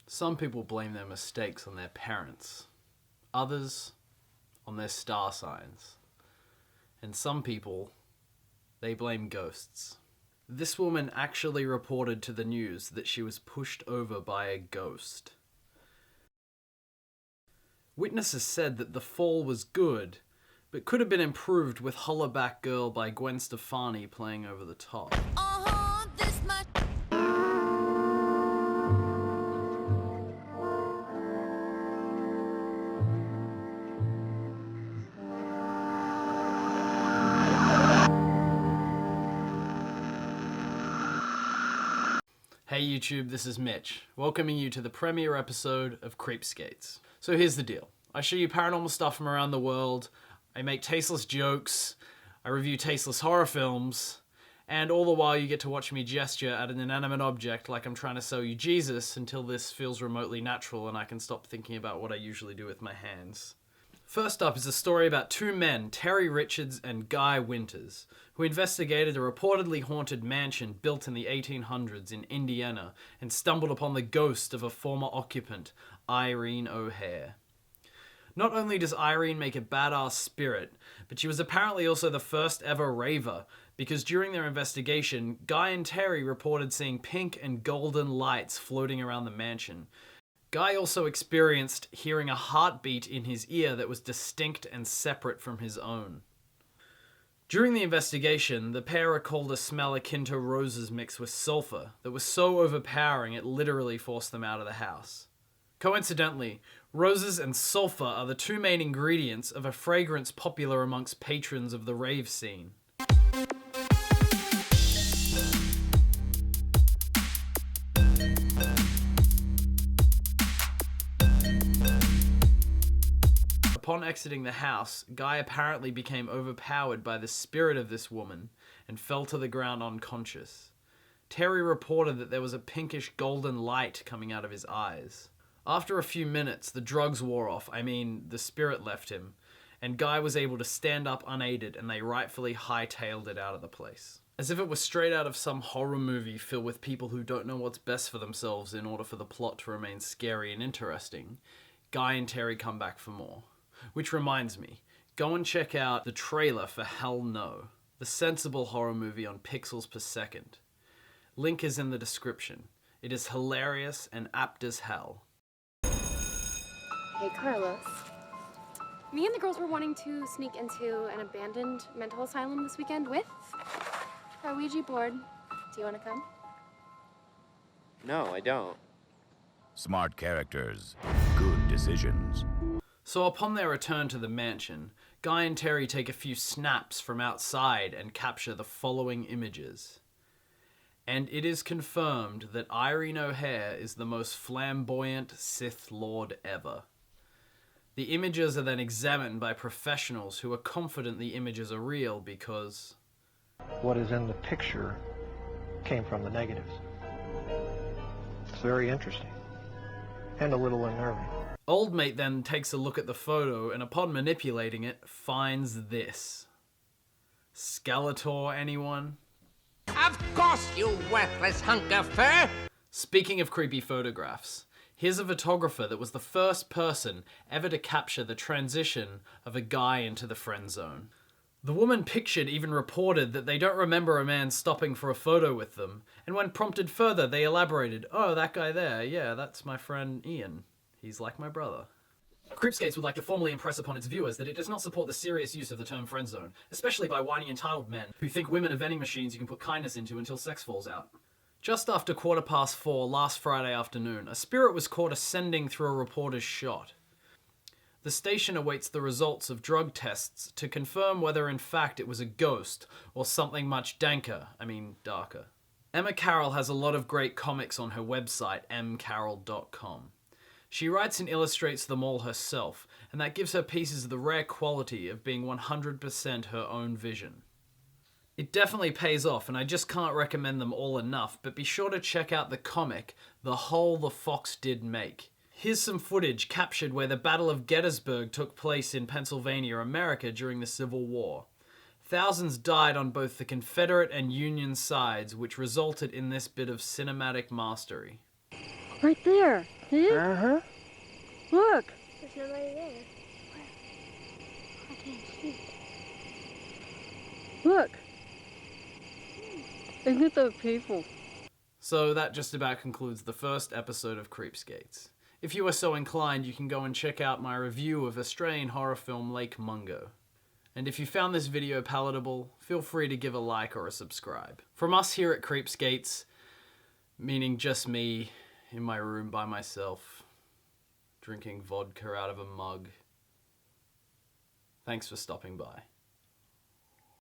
Some people blame their mistakes on their parents, others on their star signs, and some people, they blame ghosts. This woman actually reported to the news that she was pushed over by a ghost. Witnesses said that the fall was good, but could have been improved with Hollaback Girl by Gwen Stefani playing over the top. This much. Hey YouTube, this is Mitch, welcoming you to the premiere episode of Creepskates. So here's the deal. I show you paranormal stuff from around the world, I make tasteless jokes, I review tasteless horror films, and all the while you get to watch me gesture at an inanimate object like I'm trying to sell you Jesus until this feels remotely natural and I can stop thinking about what I usually do with my hands. First up is a story about two men, Terry Richards and Guy Winters, who investigated a reportedly haunted mansion built in the 1800s in Indiana and stumbled upon the ghost of a former occupant, Irene O'Hare. Not only does Irene make a badass spirit, but she was apparently also the first ever raver, because during their investigation, Guy and Terry reported seeing pink and golden lights floating around the mansion. Guy also experienced hearing a heartbeat in his ear that was distinct and separate from his own. During the investigation, the pair recalled a smell akin to roses mixed with sulfur that was so overpowering it literally forced them out of the house. Coincidentally, roses and sulfur are the two main ingredients of a fragrance popular amongst patrons of the rave scene. Upon exiting the house, Guy apparently became overpowered by the spirit of this woman and fell to the ground unconscious. Terry reported that there was a pinkish golden light coming out of his eyes. After a few minutes, the drugs wore off, the spirit left him, and Guy was able to stand up unaided and they rightfully hightailed it out of the place. As if it was straight out of some horror movie filled with people who don't know what's best for themselves in order for the plot to remain scary and interesting, Guy and Terry come back for more. Which reminds me, go and check out the trailer for Hell No, the sensible horror movie on pixels per second. Link is in the description. It is hilarious and apt as hell. Hey, Carlos. Me and the girls were wanting to sneak into an abandoned mental asylum this weekend with our Ouija board. Do you want to come? No, I don't. Smart characters, good decisions. So upon their return to the mansion, Guy and Terry take a few snaps from outside and capture the following images. And it is confirmed that Irene O'Hare is the most flamboyant Sith Lord ever. The images are then examined by professionals who are confident the images are real because what is in the picture came from the negatives. It's very interesting and a little unnerving. Old Mate then takes a look at the photo and upon manipulating it, finds this. Skeletor, anyone? Of course, you worthless hunk of fur! Speaking of creepy photographs, here's a photographer that was the first person ever to capture the transition of a guy into the friend zone. The woman pictured even reported that they don't remember a man stopping for a photo with them, and when prompted further, they elaborated, "Oh, that guy there, yeah, that's my friend Ian. He's like my brother." Creepskates would like to formally impress upon its viewers that it does not support the serious use of the term friendzone, especially by whiny entitled men who think women are vending machines you can put kindness into until sex falls out. Just after 4:15 last Friday afternoon, a spirit was caught ascending through a reporter's shot. The station awaits the results of drug tests to confirm whether in fact it was a ghost or something much darker. Emma Carroll has a lot of great comics on her website, mcarroll.com. She writes and illustrates them all herself, and that gives her pieces the rare quality of being 100% her own vision. It definitely pays off, and I just can't recommend them all enough, but be sure to check out the comic, The Hole the Fox Did Make. Here's some footage captured where the Battle of Gettysburg took place in Pennsylvania, America during the Civil War. Thousands died on both the Confederate and Union sides, which resulted in this bit of cinematic mastery. Right there. See? Uh-huh. Look. There's nobody there. Where? I can't see. Look. Isn't it those people? So that just about concludes the first episode of Creepskates. If you are so inclined, you can go and check out my review of Australian horror film Lake Mungo. And if you found this video palatable, feel free to give a like or a subscribe. From us here at Creepskates, meaning just me in my room by myself, drinking vodka out of a mug. Thanks for stopping by.